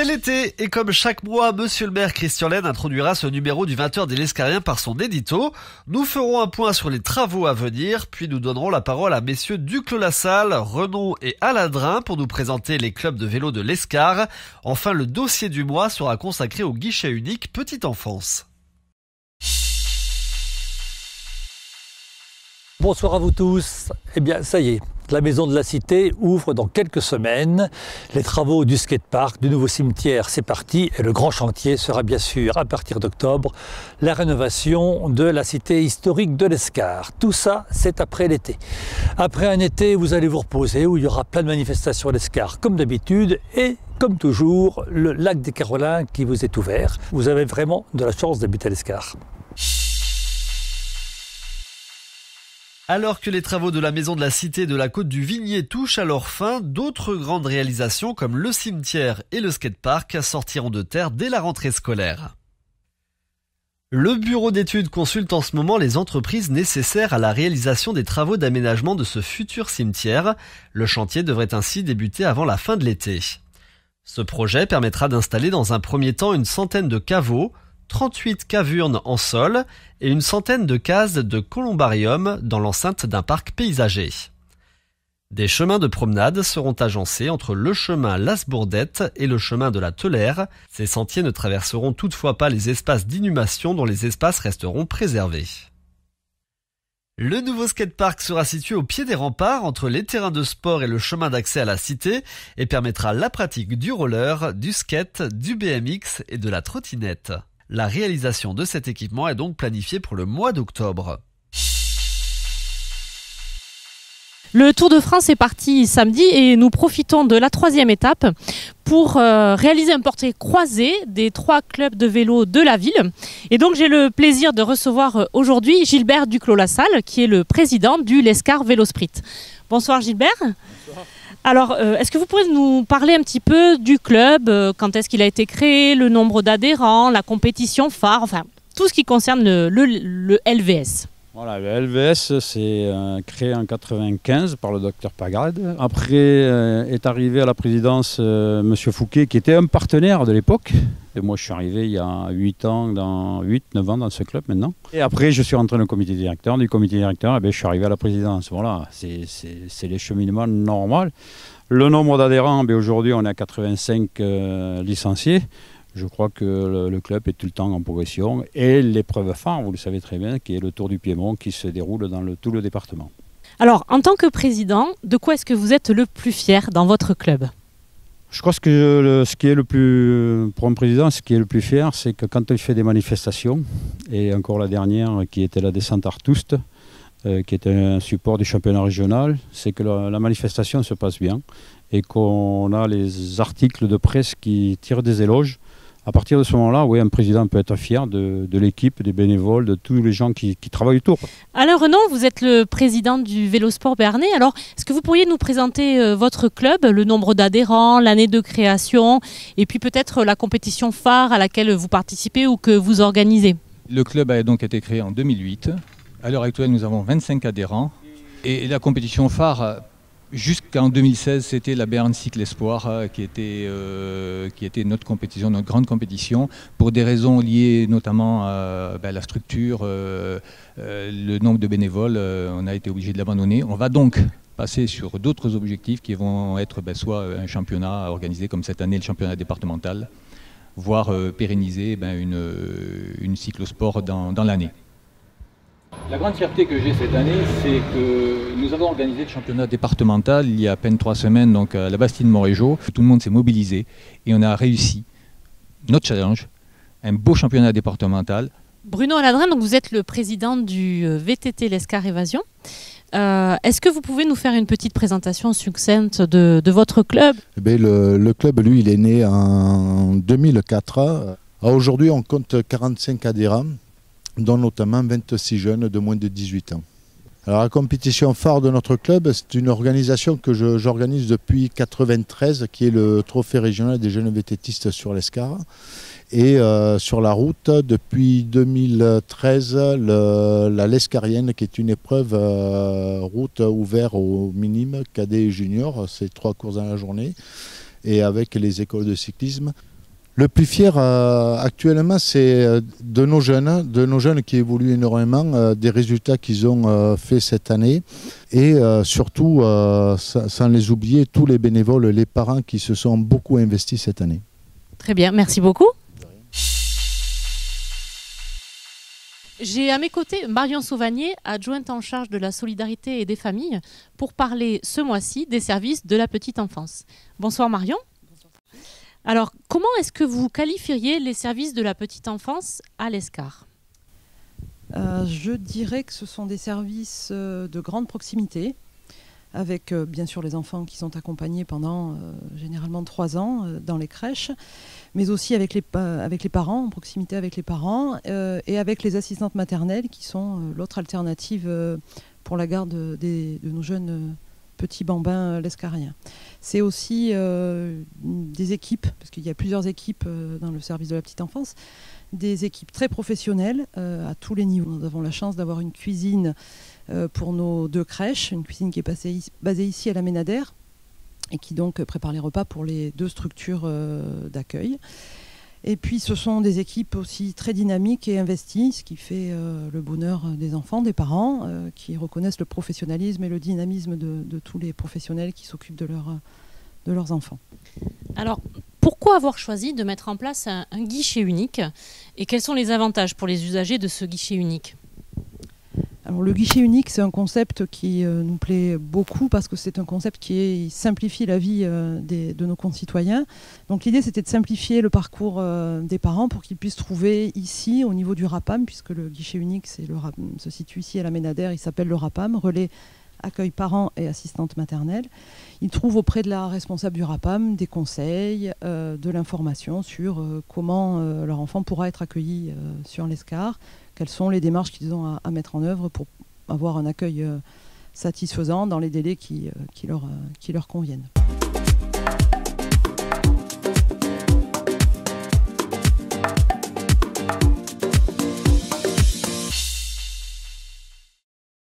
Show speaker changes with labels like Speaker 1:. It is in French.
Speaker 1: C'est l'été et comme chaque mois, monsieur le maire Christian Laine introduira ce numéro du 20h des Lescariens par son édito. Nous ferons un point sur les travaux à venir, puis nous donnerons la parole à messieurs Duclos-Lassalle, Renon et Aladrin pour nous présenter les clubs de vélo de l'Escar. Enfin, le dossier du mois sera consacré au guichet unique Petite Enfance.
Speaker 2: Bonsoir à vous tous. Eh bien, ça y est, la Maison de la Cité ouvre dans quelques semaines. Les travaux du skatepark, du nouveau cimetière, c'est parti. Et le grand chantier sera bien sûr, à partir d'octobre, la rénovation de la cité historique de l'Escar. Tout ça, c'est après l'été. Après un été, vous allez vous reposer, où il y aura plein de manifestations à l'Escar, comme d'habitude. Et comme toujours, le lac des Carolins qui vous est ouvert. Vous avez vraiment de la chance d'habiter à l'Escar.
Speaker 1: Alors que les travaux de la Maison de la Cité de la Côte du Vigné touchent à leur fin, d'autres grandes réalisations comme le cimetière et le skatepark sortiront de terre dès la rentrée scolaire. Le bureau d'études consulte en ce moment les entreprises nécessaires à la réalisation des travaux d'aménagement de ce futur cimetière. Le chantier devrait ainsi débuter avant la fin de l'été. Ce projet permettra d'installer dans un premier temps une centaine de caveaux, 38 cavurnes en sol et une centaine de cases de columbarium dans l'enceinte d'un parc paysager. Des chemins de promenade seront agencés entre le chemin Las Bourdettes et le chemin de la Telaire. Ces sentiers ne traverseront toutefois pas les espaces d'inhumation dont les espaces resteront préservés. Le nouveau skatepark sera situé au pied des remparts entre les terrains de sport et le chemin d'accès à la cité et permettra la pratique du roller, du skate, du BMX et de la trottinette. La réalisation de cet équipement est donc planifiée pour le mois d'octobre.
Speaker 3: Le Tour de France est parti samedi et nous profitons de la 3e étape pour réaliser un portrait croisé des 3 clubs de vélo de la ville. Et donc j'ai le plaisir de recevoir aujourd'hui Gilbert Duclos-Lassalle qui est le président du l'Escar Vélo Sprint. Bonsoir Gilbert. Bonsoir. Alors, est-ce que vous pourriez nous parler un petit peu du club, quand est-ce qu'il a été créé, le nombre d'adhérents, la compétition phare, enfin tout ce qui concerne le LVS.
Speaker 4: Voilà, le LVS c'est créé en 1995 par le docteur Pagrade. Après est arrivé à la présidence Monsieur Fouquet qui était un partenaire de l'époque. Et moi je suis arrivé il y a 8 ans, 9 ans dans ce club maintenant. Et après je suis rentré dans le comité directeur. Du comité directeur, je suis arrivé à la présidence. Voilà, c'est les cheminements normaux. Le nombre d'adhérents, aujourd'hui on est à 85 licenciés. Je crois que le club est tout le temps en progression. Et l'épreuve phare, vous le savez très bien, qui est le Tour du Piémont qui se déroule dans tout le département.
Speaker 3: Alors, en tant que président, de quoi est-ce que vous êtes le plus fier dans votre club ?
Speaker 4: Je crois que ce qui est le plus, pour un président, ce qui est le plus fier, c'est que quand il fait des manifestations, et encore la dernière qui était la descente Artouste, qui était un support du championnat régional, c'est que la manifestation se passe bien et qu'on a les articles de presse qui tirent des éloges. À partir de ce moment-là, oui, un président peut être fier de l'équipe, des bénévoles, de tous les gens qui travaillent autour.
Speaker 3: Alors Renan, vous êtes le président du Vélosport Béarnais. Alors, est-ce que vous pourriez nous présenter votre club, le nombre d'adhérents, l'année de création, et puis peut-être la compétition phare à laquelle vous participez ou que vous organisez ?
Speaker 5: Le club a donc été créé en 2008. À l'heure actuelle, nous avons 25 adhérents. Et la compétition phare, jusqu'en 2016, c'était la Béarn Cycle Espoir qui était notre compétition, notre grande compétition, pour des raisons liées notamment à la structure, le nombre de bénévoles, on a été obligé de l'abandonner. On va donc passer sur d'autres objectifs qui vont être soit un championnat organisé comme cette année, le championnat départemental, voire pérenniser une cyclosport dans l'année. La grande fierté que j'ai cette année, c'est que nous avons organisé le championnat départemental il y a à peine 3 semaines, donc à la Bastide Montrégeau. Tout le monde s'est mobilisé et on a réussi notre challenge, un beau championnat départemental.
Speaker 3: Bruno Aladrin, donc vous êtes le président du VTT l'Escar Évasion. Est-ce que vous pouvez nous faire une petite présentation succincte de votre club ?
Speaker 6: Le club, lui, il est né en 2004. Aujourd'hui, on compte 45 adhérents, dont notamment 26 jeunes de moins de 18 ans. Alors la compétition phare de notre club, c'est une organisation que j'organise depuis 1993, qui est le trophée régional des jeunes vététistes sur l'Escar. Et sur la route, depuis 2013, la Lescarienne, qui est une épreuve route ouverte aux minimes, cadets et juniors, c'est 3 courses dans la journée, et avec les écoles de cyclisme. Le plus fier actuellement, c'est de nos jeunes qui évoluent énormément, des résultats qu'ils ont fait cette année et surtout, sans les oublier, tous les bénévoles, les parents qui se sont beaucoup investis cette année.
Speaker 3: Très bien, merci beaucoup. J'ai à mes côtés Marion Sauvagnier, adjointe en charge de la solidarité et des familles, pour parler ce mois-ci des services de la petite enfance. Bonsoir Marion. Alors, comment est-ce que vous qualifieriez les services de la petite enfance à l'Escar ?
Speaker 7: Je dirais que ce sont des services de grande proximité, avec bien sûr les enfants qui sont accompagnés pendant généralement 3 ans dans les crèches, mais aussi avec les parents, en proximité avec les parents, et avec les assistantes maternelles qui sont l'autre alternative pour la garde de nos jeunes petits bambins lescariens. C'est aussi des équipes, parce qu'il y a plusieurs équipes dans le service de la petite enfance, des équipes très professionnelles à tous les niveaux. Nous avons la chance d'avoir une cuisine pour nos 2 crèches, une cuisine qui est basée ici à la Ménadère et qui donc prépare les repas pour les 2 structures d'accueil. Et puis ce sont des équipes aussi très dynamiques et investies, ce qui fait le bonheur des enfants, des parents, qui reconnaissent le professionnalisme et le dynamisme de tous les professionnels qui s'occupent de leurs enfants.
Speaker 3: Alors, pourquoi avoir choisi de mettre en place un guichet unique et quels sont les avantages pour les usagers de ce guichet unique ?
Speaker 7: Alors, le guichet unique, c'est un concept qui nous plaît beaucoup parce que c'est un concept qui simplifie la vie de nos concitoyens. Donc l'idée, c'était de simplifier le parcours des parents pour qu'ils puissent trouver ici, au niveau du RAPAM, puisque le guichet unique se situe ici à la Ménadère, il s'appelle le RAPAM, Relais Accueil Parents et Assistantes Maternelles. Ils trouvent auprès de la responsable du RAPAM des conseils, de l'information sur comment leur enfant pourra être accueilli sur l'Escar, quelles sont les démarches qu'ils ont à mettre en œuvre pour avoir un accueil satisfaisant dans les délais qui leur conviennent.